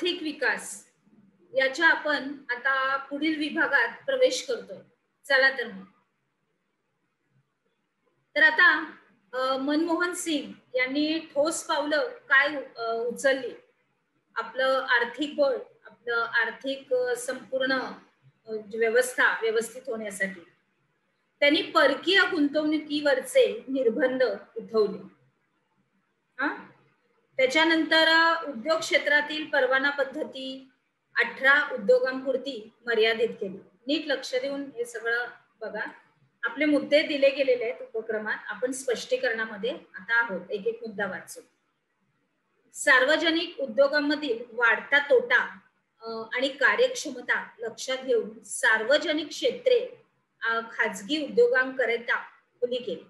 आर्थिक विकास याच्या आपण आता पुढील विभागात प्रवेश करतोय. चला तर आता मनमोहन सिंग यांनी ठोस पावलं काय उचलली आपलं आर्थिक बळ, आपलं आर्थिक संपूर्ण व्यवस्था व्यवस्थित होण्यासाठी. त्यांनी परकीय गुंतवणुकीवरचे निर्बंध उठवले. त्याच्यानंतर उद्योग क्षेत्रातील परवाना पद्धती 18 उद्योगांपुरती मर्यादित केली. नीट लक्ष देऊन हे सगळं बघा. आपले मुद्दे दिले गेलेले आहेत उपक्रमात. आपण स्पष्टीकरणामध्ये आता आहोत. एक एक मुद्दा वाचू. सार्वजनिक उद्योगांमधील वाढता तोटा आणि कार्यक्षमता लक्षात घेऊन सार्वजनिक क्षेत्रे खाजगी उद्योगांकरिता खुली केली.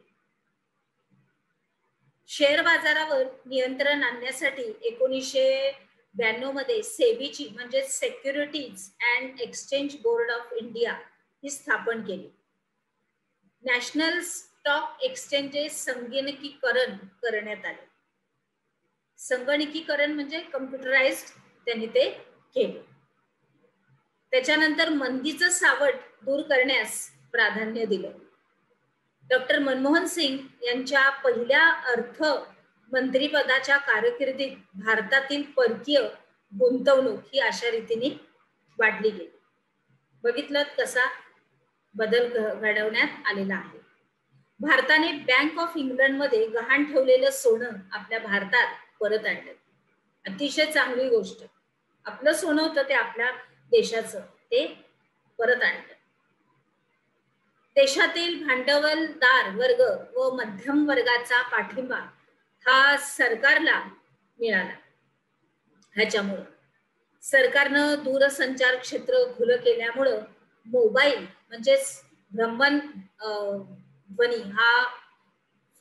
शेअर बाजारावर नियंत्रण आणण्यासाठी 1992 मध्ये सेबीची म्हणजे securities and exchange board of India ही स्थापन केली. नॅशनल स्टॉक एक्सचेंजेस संगणकीकरण करण्यात आले. संगणकीकरण म्हणजे कम्प्युटराइज्ड त्यांनी ते केले. त्याच्यानंतर मंदीचं सावट दूर करण्यास प्राधान्य दिलं. डॉक्टर मनमोहन सिंग यांच्या पहिल्या अर्थ मंत्रीपदाच्या कारकिर्दीत भारतातील परकीय गुंतवणूक ही अशा रीतीने वाढली गेली. बघितलं कसा बदल घडवण्यात आलेला आहे. भारताने बँक ऑफ इंग्लंड मध्ये गहाण ठेवलेलं सोनं आपल्या भारतात परत आणलं. अतिशय चांगली गोष्ट. आपलं सोनं होतं ते आपल्या देशाचं, ते परत आणलं. देशातील भांडवलदार वर्ग व मध्यम वर्गाचा पाठिंबा हा सरकारला मिळाला. ह्याच्यामुळं सरकारनं दूरसंचार क्षेत्र खुलं केल्यामुळं मोबाईल म्हणजेच भ्रमणध्वनी हा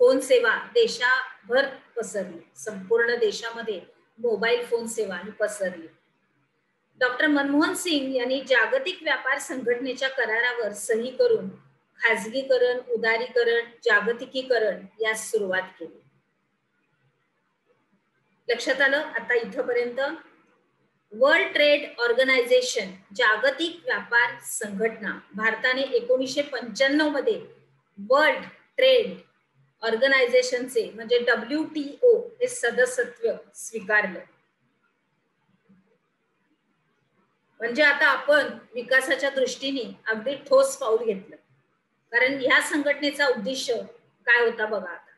फोन सेवा देशाभर पसरली. संपूर्ण देशामध्ये मोबाईल फोन सेवा ही पसरली. डॉक्टर मनमोहन सिंग यांनी जागतिक व्यापार संघटनेच्या करारावर सही करून खाजगीकरण, उदारीकरण, जागतिकीकरण यास सुरुवात केली. लक्षात आलं आता इथपर्यंत. वर्ल्ड ट्रेड ऑर्गनायझेशन जागतिक व्यापार संघटना भारताने 1995 मध्ये वर्ल्ड ट्रेड ऑर्गनायझेशनचे म्हणजे WTO हे सदस्यत्व स्वीकारलं. म्हणजे आता आपण विकासाच्या दृष्टीने अगदी ठोस पाऊल घेतलं. कारण ह्या संघटनेचा उद्देश काय होता बघा. आता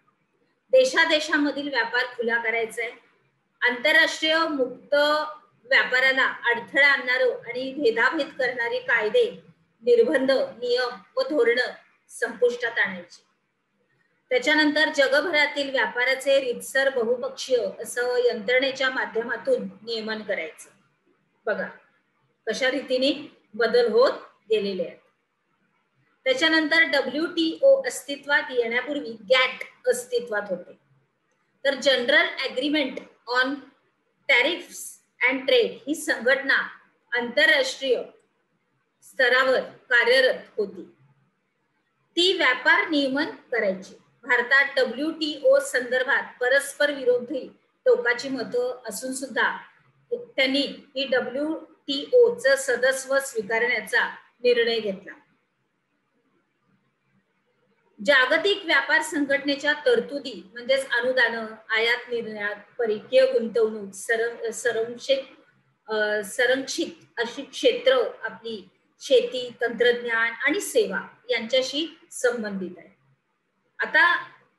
देशादेशामधील व्यापार खुला करायचा आहे. आंतरराष्ट्रीय मुक्त व्यापाराला अडथळा आणणारं आणि भेदाभेद करणारे कायदे, निर्बंध, नियम व धोरणं संपुष्टात आणायची. त्याच्यानंतर जगभरातील व्यापाराचे रीतसर बहुपक्षीय असं यंत्रणेच्या माध्यमातून नियमन करायचं. बघा कशा रीतीने बदल होत गेलेले आहेत. त्याच्यानंतर WTO अस्तित्वात येण्यापूर्वी गॅट अस्तित्वात होते. तर general agreement on tariffs and trade ही संघटना आंतरराष्ट्रीय स्तरावर कार्यरत होती. ती व्यापार नियमन करायची. भारतात WTO संदर्भात परस्पर विरोधी टोकाची मतं असून सुद्धा त्यांनी ही WTO चं सदस्य स्वीकारण्याचा निर्णय घेतला. जागतिक व्यापार संघटनेच्या तरतुदी म्हणजेच अनुदान, आयात निर्यात, परकीय गुंतवणूक, संरक्षित अशी क्षेत्र आपली शेती, तंत्रज्ञान आणि सेवा यांच्याशी संबंधित आहे. आता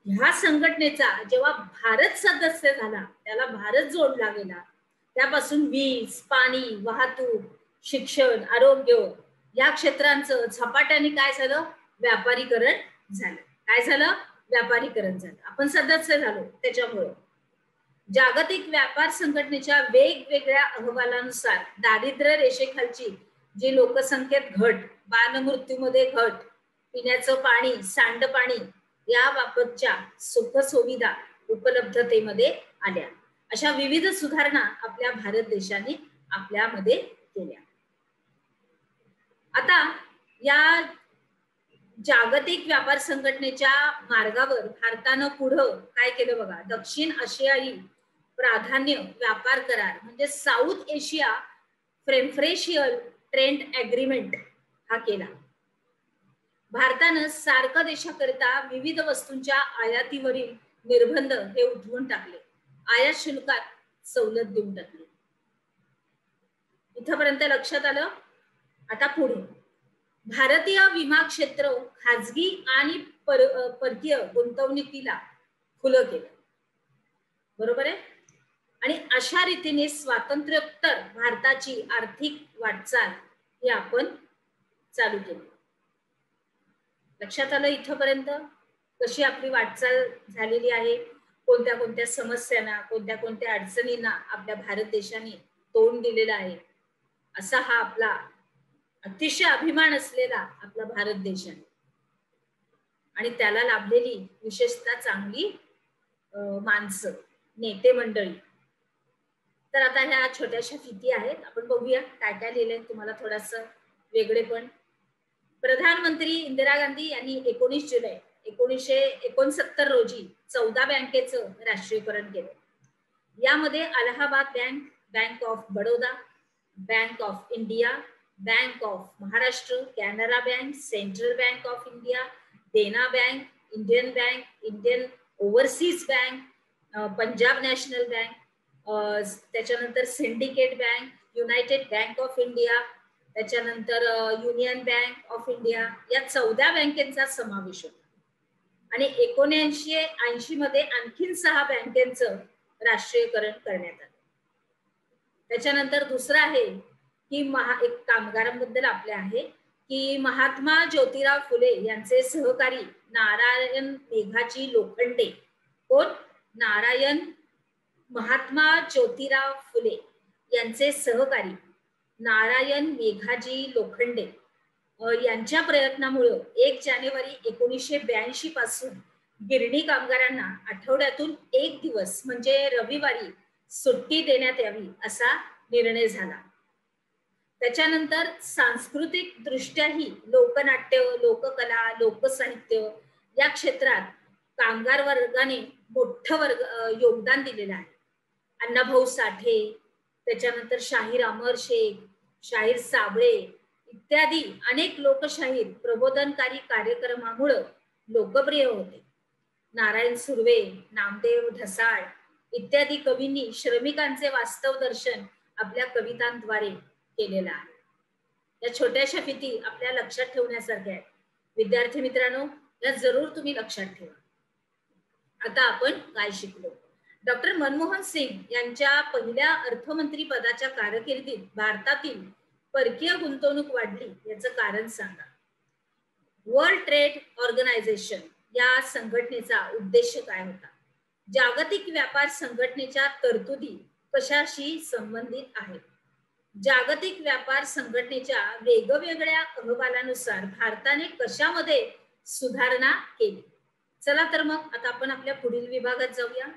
ह्या संघटनेचा जेव्हा भारत सदस्य झाला, त्याला भारत जोडला गेला, त्यापासून वीज, पाणी, वाहतूक, शिक्षण, आरोग्य या क्षेत्रांचं झपाट्याने काय झालं, व्यापारीकरण झालं. काय झालं, व्यापारीकरण झालं. आपण सदस्य झालो. त्याच्यामुळे जागतिक व्यापार संघटनेच्या वेगवेगळ्या अहवालानुसार दारिद्र्य रेषेखालची जी लोकसंख्येत घट, बालमृत्यूमध्ये घट, पिण्याचं पाणी, सांडपाणी या बाबतच्या सुखसुविधा उपलब्धतेमध्ये आल्या. अशा विविध सुधारणा आपल्या भारत देशाने आपल्यामध्ये केल्या. आता या जागतिक व्यापार संघटनेच्या मार्गावर भारतानं पुढं काय केलं बघा. दक्षिण आशियाई प्राधान्य व्यापार करार म्हणजे साऊथ एशिया प्रेफरेन्शियल ट्रेड एग्रीमेंट हा केला. भारतानं सार्क देशाकरिता विविध वस्तूंच्या आयातीवरील निर्बंध हे उठवून टाकले. आयात शुल्कात सवलत देऊन टाकली. इथपर्यंत लक्षात आलं. आता पुढे भारतीय विमा क्षेत्र खाजगी आणि परकीय गुंतवणुकीला खुलं केलं. बरोबर आहे. आणि अशा रीतीने स्वातंत्र्योत्तर भारताची आर्थिक वाटचाल ही आपण चालू केली. लक्षात आलं इथपर्यंत कशी आपली वाटचाल झालेली आहे, कोणत्या कोणत्या समस्यांना, कोणत्या कोणत्या अडचणींना आपल्या भारत देशाने तोंड दिलेलं आहे. असा हा आपला अतिशय अभिमान असलेला आपला भारत देश आहे आणि त्याला लाभलेली विशेषतः चांगली माणसं, नेते मंडळी. तर आता ह्या छोट्याशा फिती आहेत, आपण बघूया काय काय लिहिलंय. तुम्हाला थोडस वेगळेपण. प्रधानमंत्री इंदिरा गांधी यांनी 19 जुलै 1969 रोजी 14 बँकेचं राष्ट्रीयकरण केलं. यामध्ये Allahabad bank, bank of Baroda, bank of India, bank of Maharashtra, Canara bank, central bank of India, Dena bank, Indian bank, Indian overseas bank, Punjab national bank, त्याच्यानंतर syndicate bank, united bank of India, त्याच्यानंतर युनियन बँक ऑफ इंडिया, या 14 बँकेचा समावेश होता. आणि 1980 मध्ये आणखीन 6 बँकेचं राष्ट्रीयकरण करण्यात आलं. त्याच्यानंतर दुसरं आहे की एक कामगारांबद्दल आपले आहे की महात्मा ज्योतिराव फुले यांचे सहकारी नारायण मेघाजी लोखंडे. कोण? महात्मा ज्योतिराव फुले यांचे सहकारी नारायण मेघाजी लोखंडे यांच्या प्रयत्नामुळे 1 जानेवारी 1982 पासून गिरणी कामगारांना आठवड्यातून 1 दिवस म्हणजे रविवारी सुट्टी देण्यात यावी असा निर्णय झाला. त्याच्यानंतर सांस्कृतिक दृष्ट्याही लोकनाट्य, लोककला, लोकसाहित्य या क्षेत्रात कामगार वर्गाने मोठं योगदान दिलेलं आहे. अण्णाभाऊ साठे, त्याच्यानंतर शाहीर अमर शेख, शाहीर साबळे इत्यादी अनेक लोकशाहीर प्रबोधनकारी कार्यक्रमामुळे लोकप्रिय होते. नारायण सुर्वे, नामदेव ढसाळ इत्यादी कवींनी श्रमिकांचे वास्तव दर्शन आपल्या कवितांद्वारे केलेलं आहे. या छोट्याशा फिती आपल्या लक्षात ठेवण्यासारख्या आहेत. विद्यार्थी मित्रांनो, या जरूर तुम्ही लक्षात ठेवा. आता आपण काय शिकलो? डॉक्टर मनमोहन सिंग यांच्या पहिल्या अर्थमंत्री पदाच्या कारकिर्दीत भारतातील परकीय गुंतवणूक वाढली याचं कारण सांगा. वर्ल्ड ट्रेड ऑर्गनायझेशन या संघटनेचा उद्देश काय होता? जागतिक व्यापार संघटनेच्या तरतुदी कशाशी संबंधित आहेत? जागतिक व्यापार संघटनेच्या वेगवेगळ्या अहवालानुसार भारताने कशामध्ये सुधारणा केली? चला तर मग आता आपण आपल्या पुढील विभागात जाऊया.